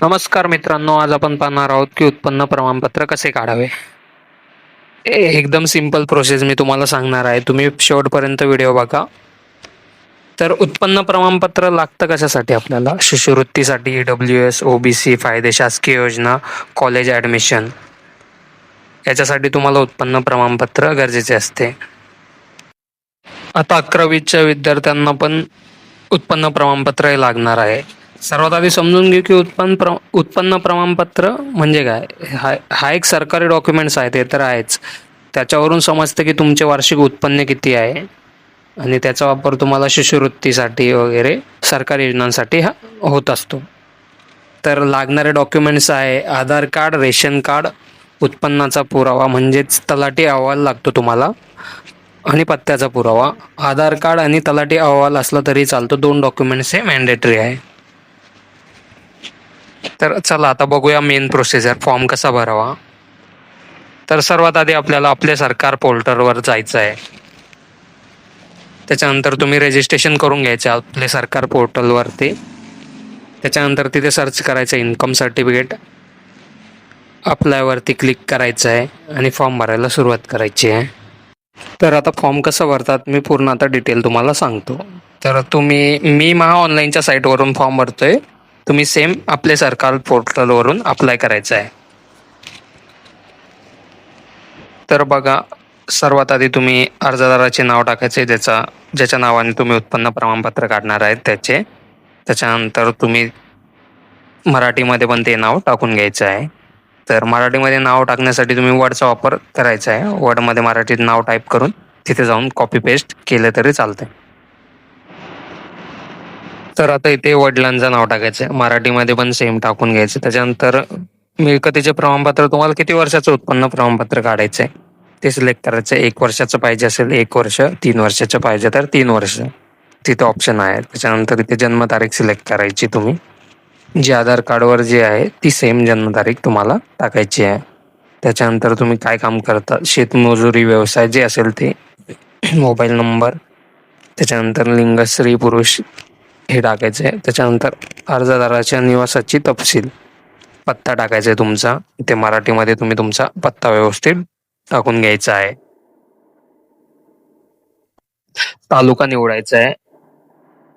नमस्कार मित्रांनो, आज आपण पाहणार आहोत की उत्पन्न प्रमाणपत्र कसे काढावे. एकदम सिंपल प्रोसेस मी तुम्हाला सांगणार आहे. तुम्ही शेवटपर्यंत व्हिडिओ बघा. तर उत्पन्न प्रमाणपत्र लागतं कशासाठी आपल्याला? शिष्यवृत्तीसाठी, EWS, OBC, फायदे, शासकीय योजना, कॉलेज ॲडमिशन याच्यासाठी तुम्हाला उत्पन्न प्रमाणपत्र गरजेचे असते. आता 11वीच्या विद्यार्थ्यांना पण उत्पन्न प्रमाणपत्र हे लागणार आहे. सर्वात आधी समजून घेऊ की उत्पन्न प्रमाणपत्र म्हणजे काय. हा एक सरकारी डॉक्युमेंट्स आहे, ते तर आहेच. त्याच्यावरून समजतं की तुमचे वार्षिक उत्पन्न किती आहे आणि त्याचा वापर तुम्हाला शिष्यवृत्तीसाठी वगैरे सरकारी योजनांसाठी हा होत असतो. तर लागणारे डॉक्युमेंट्स आहे आधार कार्ड, रेशन कार्ड, उत्पन्नाचा पुरावा म्हणजेच तलाठी अहवाल लागतो तुम्हाला, आणि पत्त्याचा पुरावा. आधार कार्ड आणि तलाठी अहवाल असला तरी चालतो. 2 डॉक्युमेंट्स हे मॅन्डेटरी आहे. तर चला आता बघूया मेन प्रोसिजर, फॉर्म कसा भरावा. तर सर्वात आधी आपल्याला आपले सरकार पोर्टलवर जायचं आहे. त्याच्यानंतर तुम्ही रजिस्ट्रेशन करून घ्यायचे आपले सरकार पोर्टलवरती. त्याच्यानंतर तिथे सर्च करायचं इन्कम सर्टिफिकेट, अप्लायवरती क्लिक करायचं आहे आणि फॉर्म भरायला सुरुवात करायची आहे. तर आता फॉर्म कसं भरतात मी पूर्ण आता डिटेल तुम्हाला सांगतो. तर मी महा ऑनलाईनच्या साईटवरून फॉर्म भरतोय. तुम्ही सेम आपले सरकार पोर्टलवरून अप्लाय करायचं आहे. तर बघा, सर्वात आधी तुम्ही अर्जदाराचे नाव टाकायचे, ज्याच्या नावाने तुम्ही उत्पन्न प्रमाणपत्र काढणार आहेत त्याचे. त्याच्यानंतर तुम्ही मराठीमध्ये पण ते नाव टाकून घ्यायचं आहे. तर मराठीमध्ये नाव टाकण्यासाठी तुम्ही वर्डचा वापर करायचा आहे. वर्डमध्ये मराठीत नाव टाईप करून तिथे जाऊन कॉपी पेस्ट केलं तरी चालतंय. तर आता इथे वडिलांचं नाव टाकायचं आहे, मराठीमध्ये पण सेम टाकून घ्यायचं. त्याच्यानंतर मिळकतीचे प्रमाणपत्र, तुम्हाला किती वर्षाचं उत्पन्न प्रमाणपत्र काढायचं आहे ते सिलेक्ट करायचं आहे. 1 वर्षाचं पाहिजे असेल 1 वर्ष, 3 वर्षाचं पाहिजे तर 3 वर्ष, तिथे ऑप्शन आहे. त्याच्यानंतर इथे जन्मतारीख सिलेक्ट करायची तुम्ही, जी आधार कार्डवर जी आहे ती सेम जन्मतारीख तुम्हाला टाकायची आहे. त्याच्यानंतर तुम्ही काय काम करता, शेतमजुरी, व्यवसाय जे असेल ते, मोबाईल नंबर, त्याच्यानंतर लिंग स्त्री पुरुष हे टाकायचं आहे. त्याच्यानंतर अर्जदाराच्या निवासाची तपशील, पत्ता टाकायचा आहे तुमचा. ते मराठीमध्ये तुम्ही तुमचा पत्ता व्यवस्थित टाकून घ्यायचा आहे. तालुका निवडायचा आहे.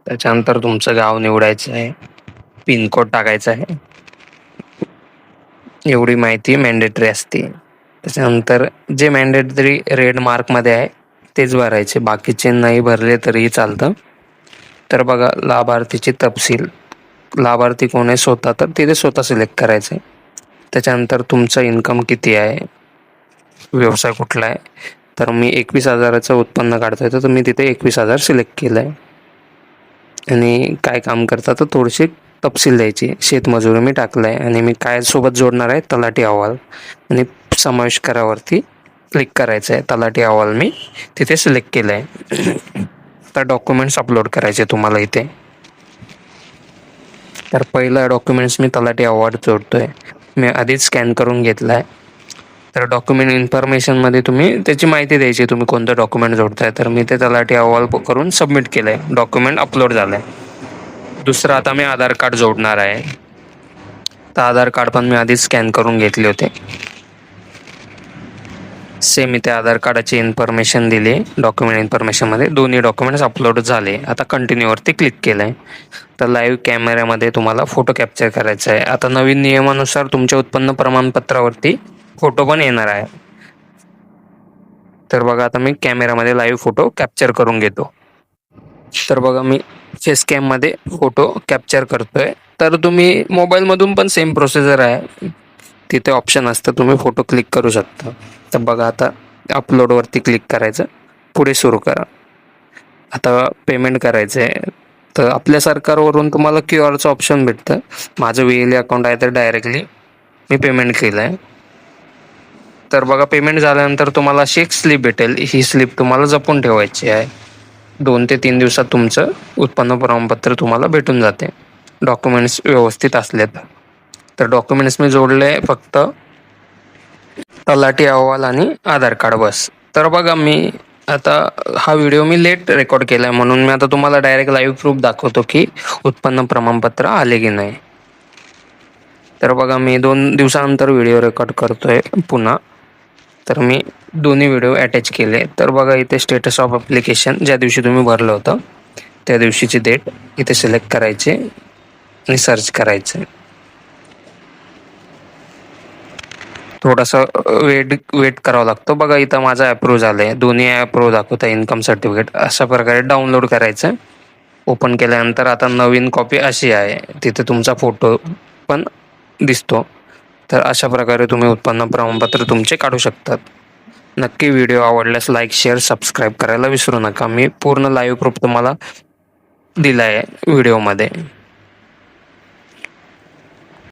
त्याच्यानंतर तुमचं गाव निवडायचं आहे. पिनकोड टाकायचा आहे. एवढी माहिती मॅन्डेटरी असते. त्याच्यानंतर जे मॅन्डेटरी रेड मार्कमध्ये आहे तेच भरायचे, बाकीचे नाही भरले तरीही चालतं. तर बघा, लाभार्थीची तपशील, लाभार्थी कोण आहे स्वतः, तर तिथे स्वतः सिलेक्ट करायचं आहे. त्याच्यानंतर तुमचं इन्कम किती आहे, व्यवसाय कुठला आहे. तर मी 21,000चं उत्पन्न काढतोय, तर मी तिथे 21,000 सिलेक्ट केलं आहे. आणि काय काम करता तर थोडीशी तपशील द्यायची. शेतमजुरी मी टाकलं आहे आणि मी काय सोबत जोडणार आहे, तलाठी अहवाल, आणि समावेश करावरती क्लिक करायचं आहे. तलाठी अहवाल मी तिथे सिलेक्ट केलं आहे. तर डॉक्युमेंट्स अपलोड करायचे तुम्हाला इथे. तर पहिलं डॉक्युमेंट्स मी तलाठी अहवाल जोडतोय, मी आधीच स्कॅन करून घेतला आहे. तर डॉक्युमेंट इन्फॉर्मेशनमध्ये तुम्ही त्याची माहिती द्यायची, तुम्ही कोणतं डॉक्युमेंट जोडताय. तर मी ते तलाठी अहवाल करून सबमिट केलं आहे, डॉक्युमेंट अपलोड झालं आहे. दुसरं आता मी आधार कार्ड जोडणार आहे. तर आधार कार्ड पण मी आधीच स्कॅन करून घेतले होते. सेम इथे आधार कार्डाची इन्फॉर्मेशन दिली डॉक्युमेंट इन्फॉर्मेशनमध्ये. दोन्ही डॉक्युमेंट्स अपलोड झाले. आता कंटिन्यूवरती क्लिक केलं आहे. तर लाईव्ह कॅमेऱ्यामध्ये तुम्हाला फोटो कॅप्चर करायचा आहे. आता नवीन नियमानुसार तुमच्या उत्पन्न प्रमाणपत्रावरती फोटो पण येणार आहे. तर बघा, आता मी कॅमेरामध्ये लाईव्ह फोटो कॅप्चर करून घेतो. तर बघा, मी फेस कॅममध्ये फोटो कॅप्चर करतोय. तर तुम्ही मोबाईलमधून पण सेम प्रोसिजर आहे, तिथे ऑप्शन असतं, तुम्ही फोटो क्लिक करू शकता. तर बघा, आता अपलोडवरती क्लिक करायचं, पुढे सुरू करा. आता पेमेंट करायचं आहे. तर आपल्या सरकारवरून तुम्हाला QR ऑप्शन भेटतं. माझं VLE अकाउंट आहे तर डायरेक्टली मी पेमेंट केलं आहे. तर बघा, पेमेंट झाल्यानंतर तुम्हाला अशी एक स्लिप भेटेल. ही स्लिप तुम्हाला जपून ठेवायची आहे. 2 ते 3 दिवसात तुमचं उत्पन्न प्रमाणपत्र तुम्हाला भेटून जाते, डॉक्युमेंट्स व्यवस्थित असले तर. तर डॉक्युमेंट्स मी जोडले फक्त तलाठी अहवाल आणि आधार कार्ड, बस. तर बघा, मी आता हा व्हिडिओ मी लेट रेकॉर्ड केला आहे, म्हणून मी आता तुम्हाला डायरेक्ट लाईव्ह प्रूफ दाखवतो की उत्पन्न प्रमाणपत्र आले की नाही. तर बघा मी 2 दिवसानंतर व्हिडिओ रेकॉर्ड करतोय पुन्हा. तर मी दोन्ही व्हिडिओ अटॅच केले. तर बघा इथे स्टेटस ऑफ ॲप्लिकेशन ज्या दिवशी तुम्ही भरलं होतं त्या दिवशीची डेट इथे सिलेक्ट करायची आणि सर्च करायचं. थोडासा वेट करावा लागतो. बघा इथं माझं अप्रूव्ह झालं आहे. दोन्ही अप्रूव्ह दाखवत आहे इन्कम सर्टिफिकेट. अशा प्रकारे डाउनलोड करायचं. ओपन केल्यानंतर आता नवीन कॉपी अशी आहे. तिथे तुमचा फोटो पण दिसतो. तर अशा प्रकारे तुम्ही उत्पन्न प्रमाणपत्र तुमचे काढू शकतात. नक्की व्हिडिओ आवडल्यास लाईक, शेअर, सबस्क्राईब करायला विसरू नका. मी पूर्ण लाईव्ह प्रूफ तुम्हाला दिला आहे व्हिडिओमध्ये.